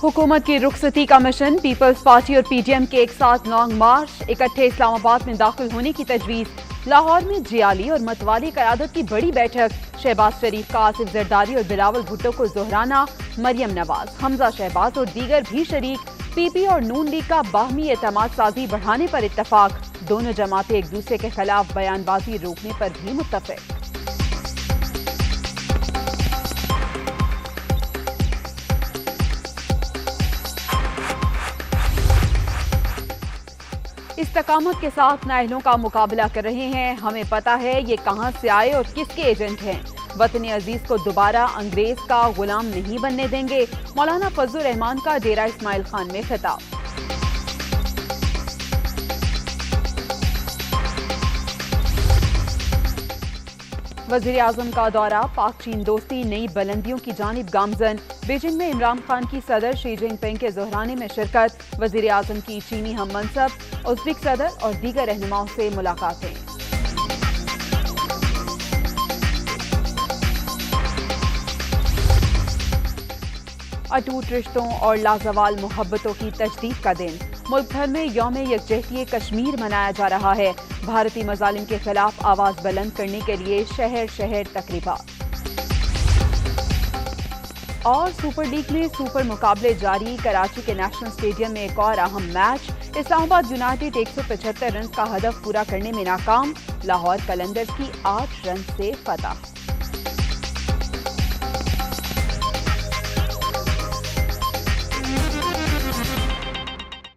हुकूमत की रुखसती का मिशन, पीपल्स पार्टी और पीटीएम के एक साथ लॉन्ग मार्च, इकट्ठे इस्लामाबाद में दाखिल होने की तजवीज़। लाहौर में जियाली और मतवाली क़यादत की बड़ी बैठक, शहबाज शरीफ का आसिफ जरदारी और बिलावल भुट्टो को जोहराना, मरियम नवाज, हमजा शहबाज और दीगर भी शरीक। पीपी और नून लीग का बाहमी एतमाद साजी बढ़ाने पर इत्तफाक, दोनों जमातें एक दूसरे के खिलाफ बयानबाजी रोकने पर भी मुत्तफिक। इस्तकामत के साथ नाअहलों का मुकाबला कर रहे हैं, हमें पता है ये कहां से आए और किसके एजेंट हैं। वतन अजीज को दोबारा अंग्रेज का गुलाम नहीं बनने देंगे, मौलाना फजलुर रहमान का डेरा इस्माइल खान में खिताब। वज़ीर आज़म का दौरा, पाक चीन दोस्ती नई बुलंदियों की जानिब गामजन। बीजिंग में इमरान खान की सदर शी जिनपिंग के जोहराने में शिरकत, वज़ीर आज़म की चीनी हम मनसब, उज़्बेक सदर और दीगर रहनुमाओं से मुलाकातें। अटूट रिश्तों और लाजवाल मोहब्बतों की तजदीद का दिन, मुल्क भर में यौम यकजहती कश्मीर मनाया जा रहा है। भारतीय मजालिम के खिलाफ आवाज बुलंद करने के लिए शहर शहर तकरीबात। और सुपर लीग में सुपर मुकाबले जारी, कराची के नेशनल स्टेडियम में एक और अहम मैच। इस्लामाबाद यूनाइटेड 175 रन का हदफ पूरा करने में नाकाम, लाहौर कलंदर्स की 8 रन से फतह।